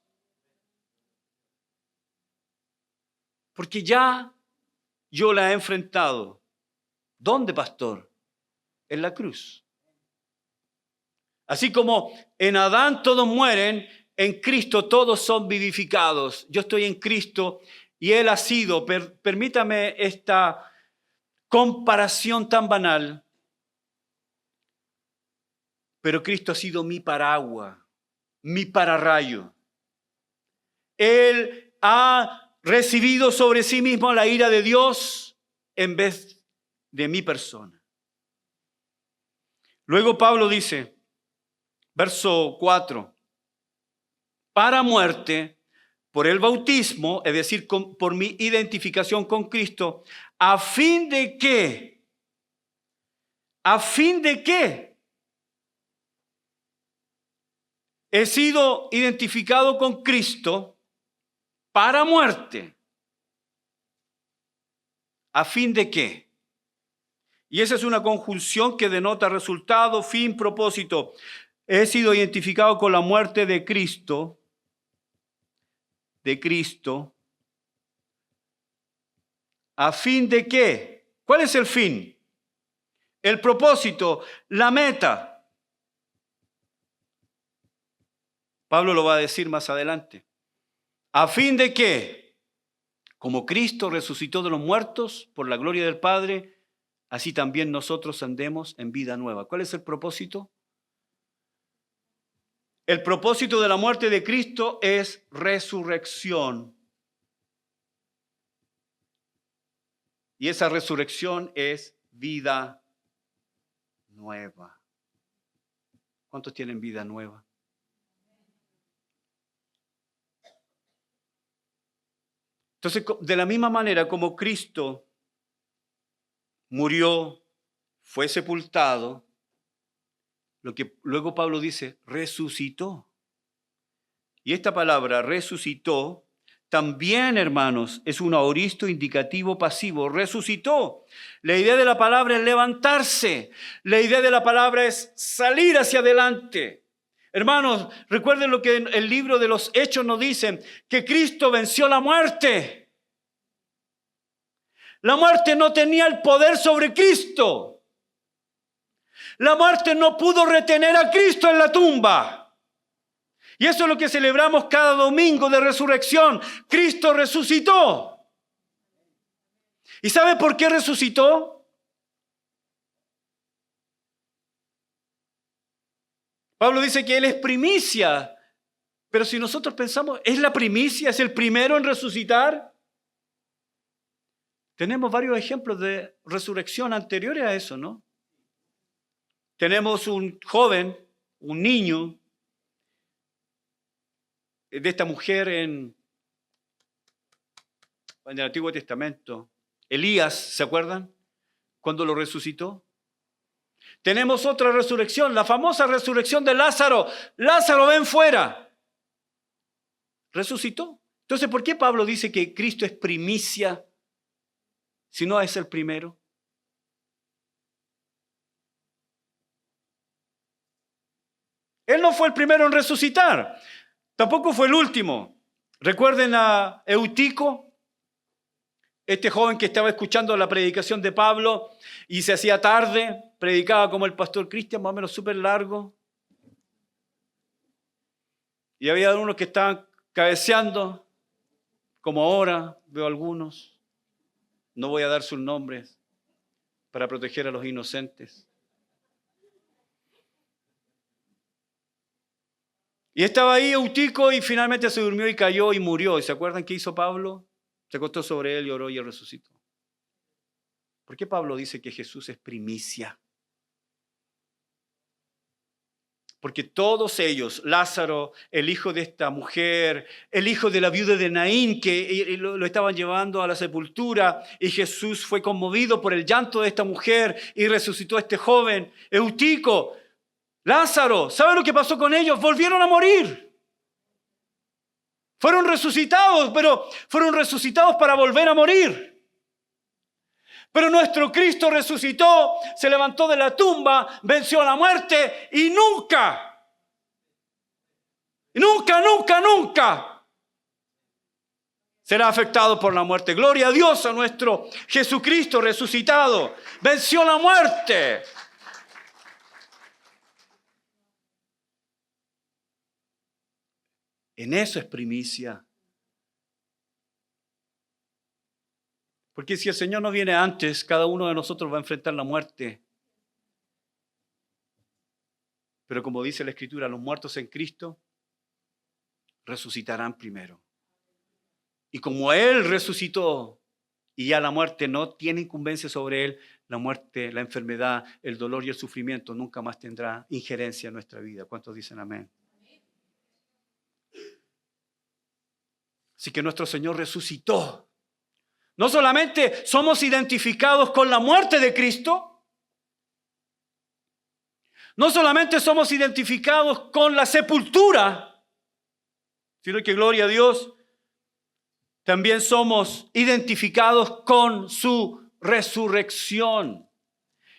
Porque ya yo la he enfrentado. ¿Dónde, pastor? En la cruz. Así como en Adán todos mueren, en Cristo todos son vivificados. Yo estoy en Cristo y Él ha sido, permítame esta comparación tan banal, pero Cristo ha sido mi paraguas, mi pararrayo. Él ha recibido sobre sí mismo la ira de Dios en vez de mi persona. Luego Pablo dice, verso 4, para muerte, por el bautismo, es decir, por mi identificación con Cristo, a fin de que, he sido identificado con Cristo para muerte. ¿A fin de qué? Y esa es una conjunción que denota resultado, fin, propósito. He sido identificado con la muerte de Cristo. ¿A fin de qué? ¿Cuál es el fin? El propósito, la meta. Pablo lo va a decir más adelante. ¿A fin de qué? Como Cristo resucitó de los muertos por la gloria del Padre, así también nosotros andemos en vida nueva. ¿Cuál es el propósito? El propósito de la muerte de Cristo es resurrección. Y esa resurrección es vida nueva. ¿Cuántos tienen vida nueva? Entonces, de la misma manera como Cristo murió, fue sepultado, lo que luego Pablo dice, resucitó. Y esta palabra resucitó también, hermanos, es un aoristo indicativo pasivo. Resucitó. La idea de la palabra es levantarse. La idea de la palabra es salir hacia adelante. Hermanos, recuerden lo que en el libro de los Hechos nos dicen, que Cristo venció la muerte. La muerte no tenía el poder sobre Cristo. La muerte no pudo retener a Cristo en la tumba. Y eso es lo que celebramos cada domingo de resurrección. Cristo resucitó. ¿Y sabe por qué resucitó? Pablo dice que Él es primicia. Pero si nosotros pensamos, ¿es la primicia? ¿Es el primero en resucitar? Tenemos varios ejemplos de resurrección anteriores a eso, ¿no? Tenemos un joven, un niño, de esta mujer en el Antiguo Testamento. Elías, ¿se acuerdan? Cuando lo resucitó. Tenemos otra resurrección, la famosa resurrección de Lázaro. Lázaro, ven fuera. Resucitó. Entonces, ¿por qué Pablo dice que Cristo es primicia si no es el primero? Él no fue el primero en resucitar. Tampoco fue el último. Recuerden a Eutico, este joven que estaba escuchando la predicación de Pablo y se hacía tarde, predicaba como el pastor Cristian, más o menos súper largo. Y había algunos que estaban cabeceando, como ahora veo algunos. No voy a dar sus nombres para proteger a los inocentes. Y estaba ahí Eutico y finalmente se durmió y cayó y murió. ¿Y se acuerdan qué hizo Pablo? Se acostó sobre él y oró y él resucitó. ¿Por qué Pablo dice que Jesús es primicia? Porque todos ellos, Lázaro, el hijo de esta mujer, el hijo de la viuda de Naín, que lo estaban llevando a la sepultura, y Jesús fue conmovido por el llanto de esta mujer y resucitó a este joven. Eutico, Lázaro, ¿saben lo que pasó con ellos? Volvieron a morir. Fueron resucitados, pero fueron resucitados para volver a morir. Pero nuestro Cristo resucitó, se levantó de la tumba, venció a la muerte y nunca será afectado por la muerte. Gloria a Dios, a nuestro Jesucristo resucitado. Venció la muerte. En eso es primicia. Porque si el Señor no viene antes, cada uno de nosotros va a enfrentar la muerte. Pero como dice la Escritura, los muertos en Cristo resucitarán primero. Y como Él resucitó y ya la muerte no tiene incumbencia sobre Él, la muerte, la enfermedad, el dolor y el sufrimiento nunca más tendrá injerencia en nuestra vida. ¿Cuántos dicen amén? Así que nuestro Señor resucitó. No solamente somos identificados con la muerte de Cristo, no solamente somos identificados con la sepultura, sino que, gloria a Dios, también somos identificados con su resurrección.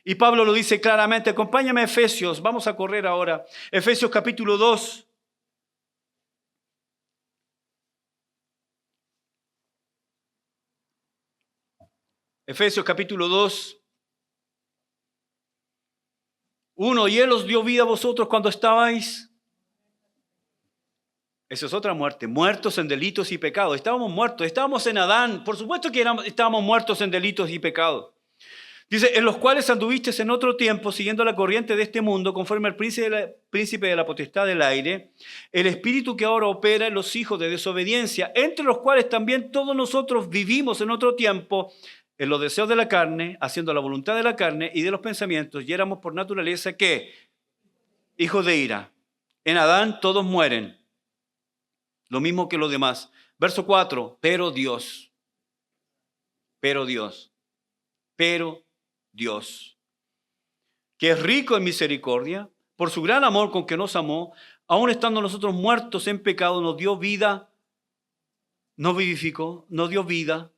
Y Pablo lo dice claramente. Acompáñame a Efesios, vamos a correr ahora. Efesios capítulo 2. Efesios capítulo 2, 1, y Él os dio vida a vosotros cuando estabais. Esa es otra muerte, muertos en delitos y pecados. Estábamos muertos, estábamos en Adán. Por supuesto que estábamos muertos en delitos y pecados. Dice, en los cuales anduvisteis en otro tiempo, siguiendo la corriente de este mundo, conforme al príncipe de la potestad del aire, el espíritu que ahora opera en los hijos de desobediencia, entre los cuales también todos nosotros vivimos en otro tiempo, en los deseos de la carne, haciendo la voluntad de la carne y de los pensamientos, y éramos por naturaleza, ¿qué? Hijos de ira. En Adán todos mueren, lo mismo que los demás. Verso 4, pero Dios, que es rico en misericordia, por su gran amor con que nos amó, aun estando nosotros muertos en pecado, nos dio vida nos vivificó, nos dio vida,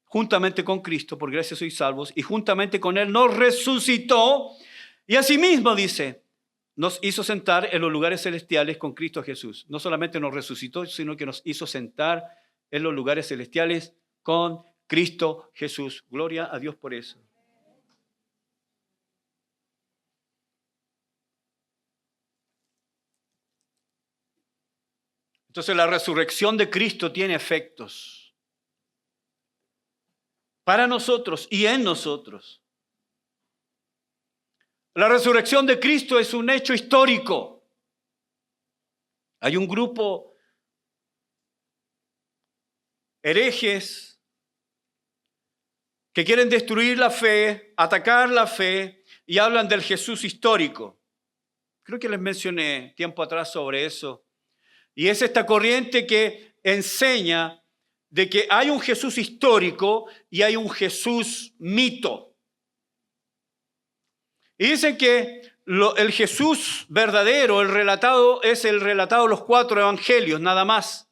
juntamente con Cristo, por gracia sois salvos, y juntamente con Él nos resucitó, y asimismo dice, nos hizo sentar en los lugares celestiales con Cristo Jesús. No solamente nos resucitó, sino que nos hizo sentar en los lugares celestiales con Cristo Jesús. Gloria a Dios por eso. Entonces la resurrección de Cristo tiene efectos para nosotros y en nosotros. La resurrección de Cristo es un hecho histórico. Hay un grupo herejes que quieren destruir la fe, atacar la fe y hablan del Jesús histórico. Creo que les mencioné tiempo atrás sobre eso. Y es esta corriente que enseña de que hay un Jesús histórico y hay un Jesús mito. Y dicen que el Jesús verdadero, el relatado, es el relatado de los 4 evangelios, nada más.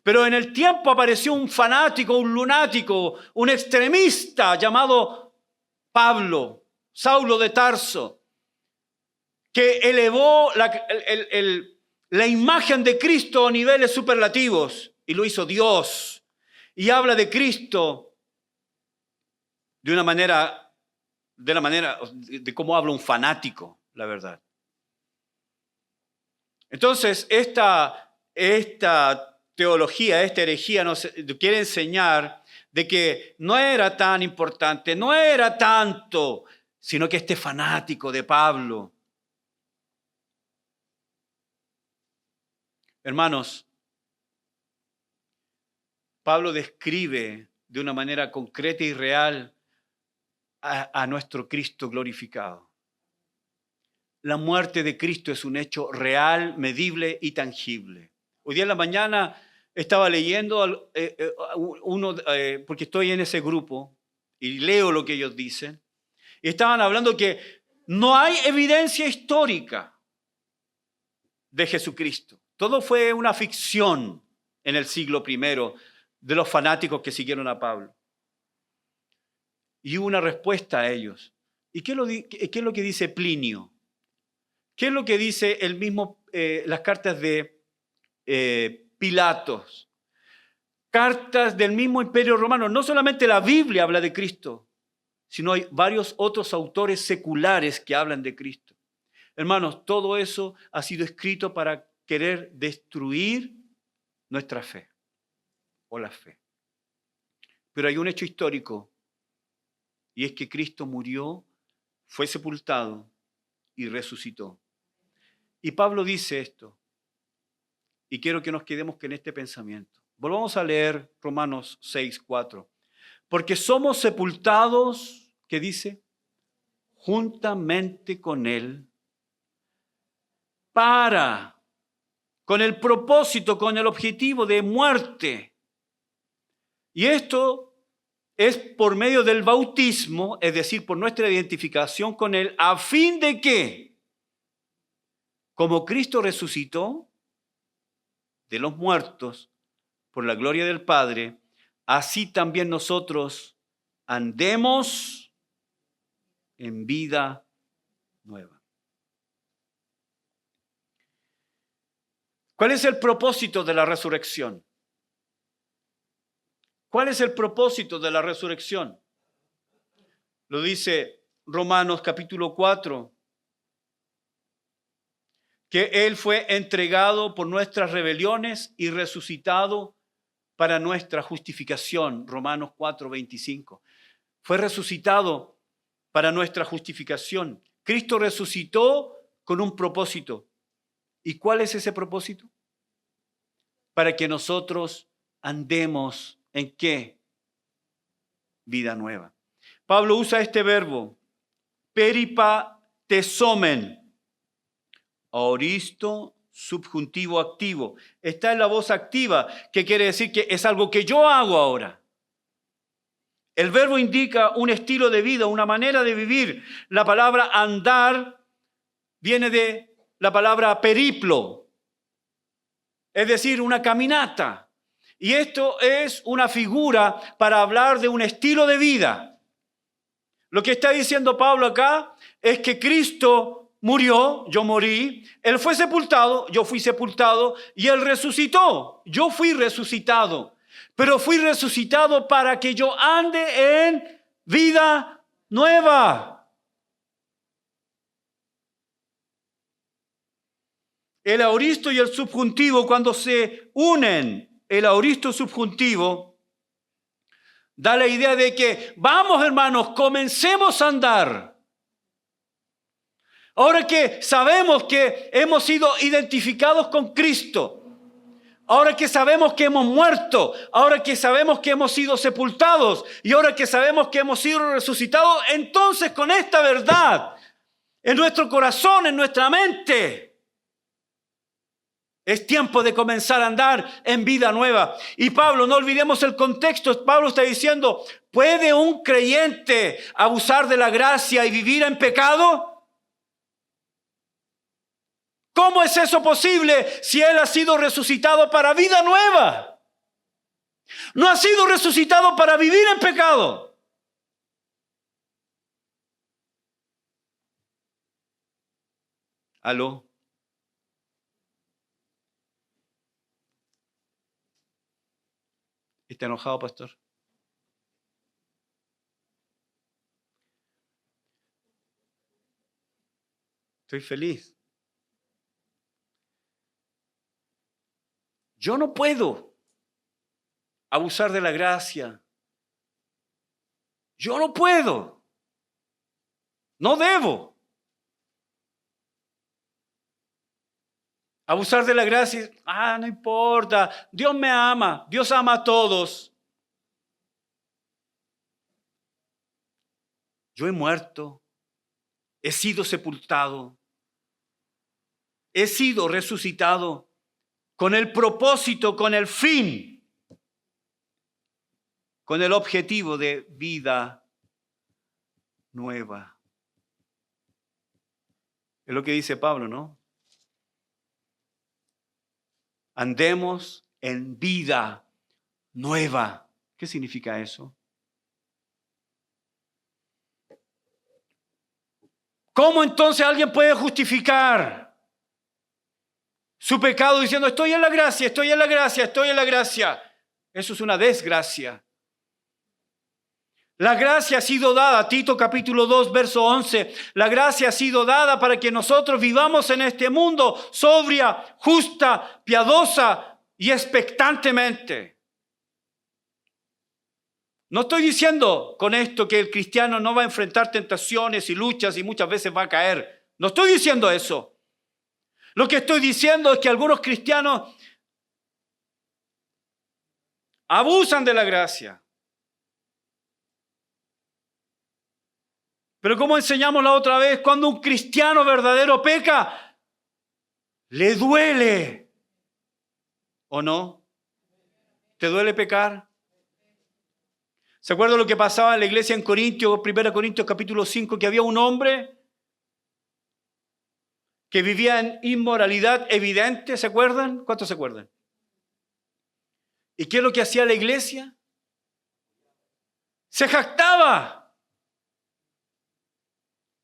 Pero en el tiempo apareció un fanático, un lunático, un extremista llamado Pablo, Saulo de Tarso, que elevó la imagen de Cristo a niveles superlativos y lo hizo Dios. Y habla de Cristo de la manera de cómo habla un fanático, la verdad. Entonces, esta teología, esta herejía nos quiere enseñar de que no era tan importante, no era tanto, sino que este fanático de Pablo. Hermanos, Pablo describe de una manera concreta y real a nuestro Cristo glorificado. La muerte de Cristo es un hecho real, medible y tangible. Hoy día en la mañana estaba leyendo porque estoy en ese grupo y leo lo que ellos dicen. Y estaban hablando que no hay evidencia histórica de Jesucristo. Todo fue una ficción en el siglo I de los fanáticos que siguieron a Pablo. Y hubo una respuesta a ellos. ¿Y qué es lo que dice Plinio? ¿Qué es lo que dice el mismo, las cartas de Pilatos? Cartas del mismo Imperio Romano. No solamente la Biblia habla de Cristo, sino hay varios otros autores seculares que hablan de Cristo. Hermanos, todo eso ha sido escrito para querer destruir nuestra fe o la fe. Pero hay un hecho histórico. Y es que Cristo murió, fue sepultado y resucitó. Y Pablo dice esto. Y quiero que nos quedemos en este pensamiento. Volvamos a leer Romanos 6:4. Porque somos sepultados, ¿qué dice? Juntamente con Él, con el propósito, con el objetivo de muerte. Y esto es por medio del bautismo, es decir, por nuestra identificación con Él, a fin de que, como Cristo resucitó de los muertos por la gloria del Padre, así también nosotros andemos en vida nueva. ¿Cuál es el propósito de la resurrección? ¿Cuál es el propósito de la resurrección? Lo dice Romanos capítulo 4, que Él fue entregado por nuestras rebeliones y resucitado para nuestra justificación. Romanos 4:25. Fue resucitado para nuestra justificación. Cristo resucitó con un propósito. ¿Y cuál es ese propósito? Para que nosotros andemos ¿en qué? Vida nueva. Pablo usa este verbo, peripatesomen, aoristo, subjuntivo activo. Está en la voz activa, que quiere decir que es algo que yo hago ahora. El verbo indica un estilo de vida, una manera de vivir. La palabra andar viene de la palabra periplo, es decir, una caminata. Y esto es una figura para hablar de un estilo de vida. Lo que está diciendo Pablo acá es que Cristo murió, yo morí, Él fue sepultado, yo fui sepultado, y Él resucitó, yo fui resucitado. Pero fui resucitado para que yo ande en vida nueva. El aoristo y el subjuntivo, cuando se unen, el aoristo subjuntivo da la idea de que, vamos hermanos, comencemos a andar. Ahora que sabemos que hemos sido identificados con Cristo, ahora que sabemos que hemos muerto, ahora que sabemos que hemos sido sepultados y ahora que sabemos que hemos sido resucitados, entonces con esta verdad en nuestro corazón, en nuestra mente, es tiempo de comenzar a andar en vida nueva. Y Pablo, no olvidemos el contexto. Pablo está diciendo, ¿puede un creyente abusar de la gracia y vivir en pecado? ¿Cómo es eso posible si él ha sido resucitado para vida nueva? No ha sido resucitado para vivir en pecado. ¿Aló? ¿Está enojado, pastor? Estoy feliz. Yo no puedo abusar de la gracia. Yo no puedo. No debo. Abusar de la gracia, no importa, Dios me ama, Dios ama a todos. Yo he muerto, he sido sepultado, he sido resucitado con el propósito, con el fin, con el objetivo de vida nueva. Es lo que dice Pablo, ¿no? Andemos en vida nueva. ¿Qué significa eso? ¿Cómo entonces alguien puede justificar su pecado diciendo estoy en la gracia, estoy en la gracia, estoy en la gracia? Eso es una desgracia. La gracia ha sido dada, Tito capítulo 2, verso 11, la gracia ha sido dada para que nosotros vivamos en este mundo sobria, justa, piadosa y expectantemente. No estoy diciendo con esto que el cristiano no va a enfrentar tentaciones y luchas y muchas veces va a caer. No estoy diciendo eso. Lo que estoy diciendo es que algunos cristianos abusan de la gracia. Pero como enseñamos la otra vez, cuando un cristiano verdadero peca, le duele. ¿O no? ¿Te duele pecar? ¿Se acuerdan lo que pasaba en la iglesia en Corintios, 1 Corintios capítulo 5, que había un hombre que vivía en inmoralidad evidente? ¿Se acuerdan? ¿Cuántos se acuerdan? ¿Y qué es lo que hacía la iglesia? Se jactaba.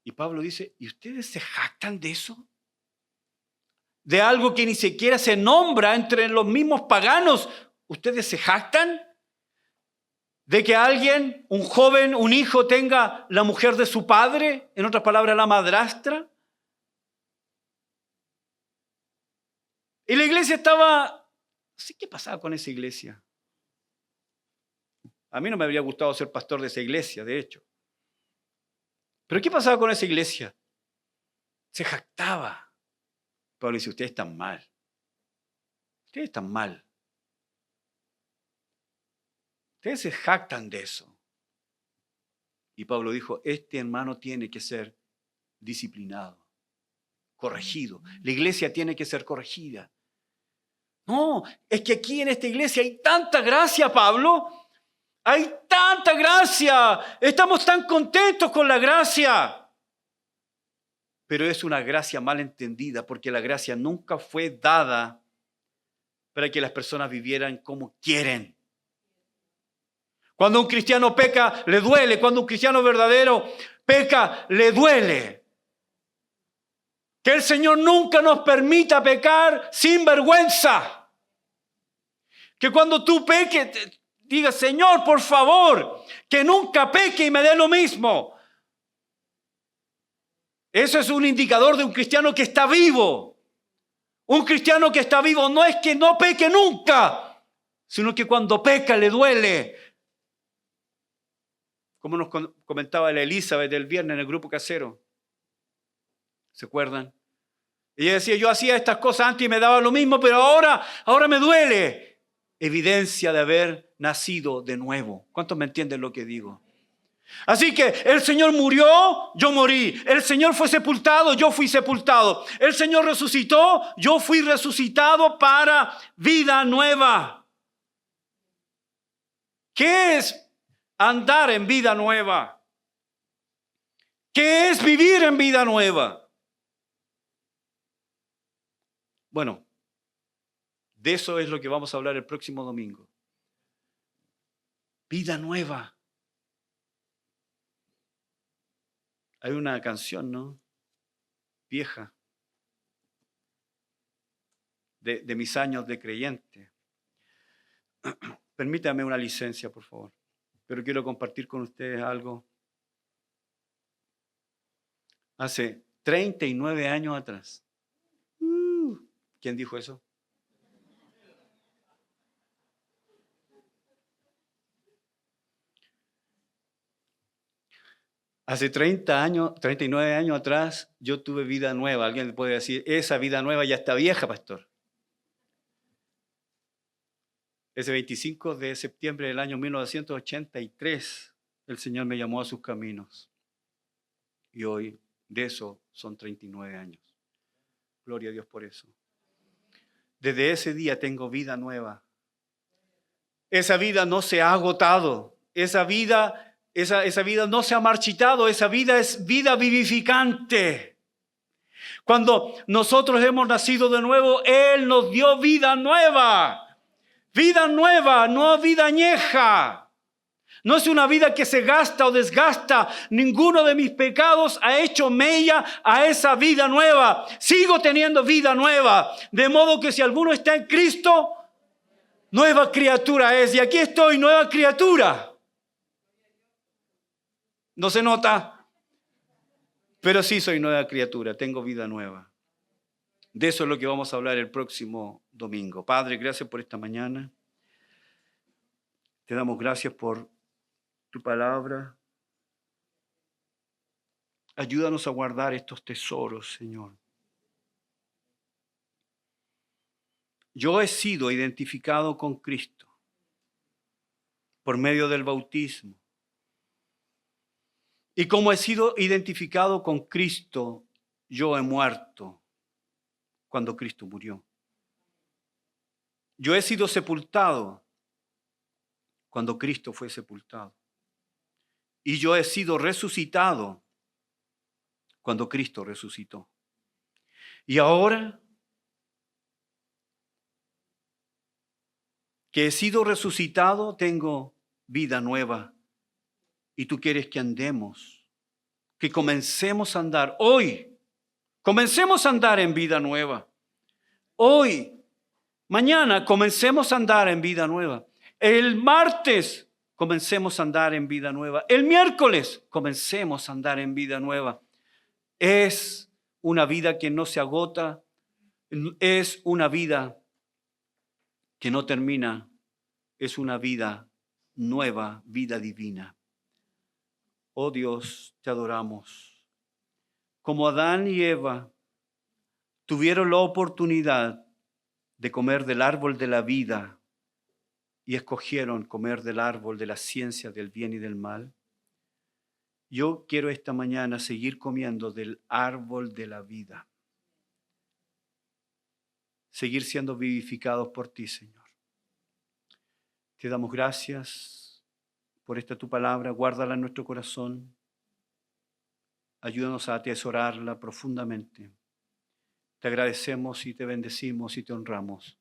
Y Pablo dice, ¿y ustedes se jactan de eso? De algo que ni siquiera se nombra entre los mismos paganos. ¿Ustedes se jactan de que alguien, un joven, un hijo, tenga la mujer de su padre? En otras palabras, la madrastra. Y la iglesia estaba... ¿Sí? ¿Qué pasaba con esa iglesia? A mí no me habría gustado ser pastor de esa iglesia, de hecho. ¿Pero qué pasaba con esa iglesia? Se jactaba. Pablo dice, ustedes están mal. Ustedes están mal. Ustedes se jactan de eso. Y Pablo dijo, este hermano tiene que ser disciplinado, corregido. La iglesia tiene que ser corregida. No, es que aquí en esta iglesia hay tanta gracia, Pablo. Hay tanta gracia. Estamos tan contentos con la gracia. Pero es una gracia mal entendida porque la gracia nunca fue dada para que las personas vivieran como quieren. Cuando un cristiano peca, le duele. Cuando un cristiano verdadero peca, le duele. Que el Señor nunca nos permita pecar sin vergüenza. Que cuando tú peques, digas, Señor, por favor, que nunca peque y me dé lo mismo. Eso es un indicador de un cristiano que está vivo. Un cristiano que está vivo no es que no peque nunca, sino que cuando peca le duele. Como nos comentaba la Elizabeth del viernes en el grupo casero. ¿Se acuerdan? Ella decía, yo hacía estas cosas antes y me daba lo mismo, pero ahora me duele. Evidencia de haber nacido de nuevo. ¿Cuántos me entienden lo que digo? Así que el Señor murió, yo morí. El Señor fue sepultado, yo fui sepultado. El Señor resucitó, yo fui resucitado para vida nueva. ¿Qué es andar en vida nueva? ¿Qué es vivir en vida nueva? Bueno, de eso es lo que vamos a hablar el próximo domingo. Vida nueva. Hay una canción, ¿no? Vieja. De mis años de creyente. Permítame una licencia, por favor. Pero quiero compartir con ustedes algo. Hace 39 años atrás. ¿Quién dijo eso? Hace 39 años atrás, yo tuve vida nueva. Alguien puede decir, esa vida nueva ya está vieja, pastor. Ese 25 de septiembre del año 1983, el Señor me llamó a sus caminos. Y hoy, de eso, son 39 años. Gloria a Dios por eso. Desde ese día tengo vida nueva. Esa vida no se ha agotado. Esa vida no se ha marchitado. Esa vida es vida vivificante. Cuando nosotros hemos nacido de nuevo, Él nos dio vida nueva. Vida nueva, no vida añeja. No es una vida que se gasta o desgasta. Ninguno de mis pecados ha hecho mella a esa vida nueva. Sigo teniendo vida nueva. De modo que si alguno está en Cristo, nueva criatura es. Y aquí estoy, nueva criatura. No se nota, pero sí soy nueva criatura. Tengo vida nueva. De eso es lo que vamos a hablar el próximo domingo. Padre, gracias por esta mañana. Te damos gracias por tu palabra. Ayúdanos a guardar estos tesoros, Señor. Yo he sido identificado con Cristo por medio del bautismo. Y como he sido identificado con Cristo, yo he muerto cuando Cristo murió. Yo he sido sepultado cuando Cristo fue sepultado. Y yo he sido resucitado cuando Cristo resucitó. Y ahora que he sido resucitado, tengo vida nueva. Y tú quieres que andemos, que comencemos a andar hoy. Comencemos a andar en vida nueva. Hoy, mañana, comencemos a andar en vida nueva. El martes, comencemos a andar en vida nueva. El miércoles, comencemos a andar en vida nueva. Es una vida que no se agota. Es una vida que no termina. Es una vida nueva, vida divina. Oh Dios, te adoramos. Como Adán y Eva tuvieron la oportunidad de comer del árbol de la vida y escogieron comer del árbol de la ciencia del bien y del mal, yo quiero esta mañana seguir comiendo del árbol de la vida. Seguir siendo vivificados por ti, Señor. Te damos gracias por esta tu palabra. Guárdala en nuestro corazón. Ayúdanos a atesorarla profundamente. Te agradecemos y te bendecimos y te honramos.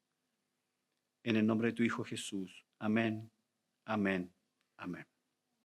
en el nombre de tu Hijo Jesús. Amén, amén, amén.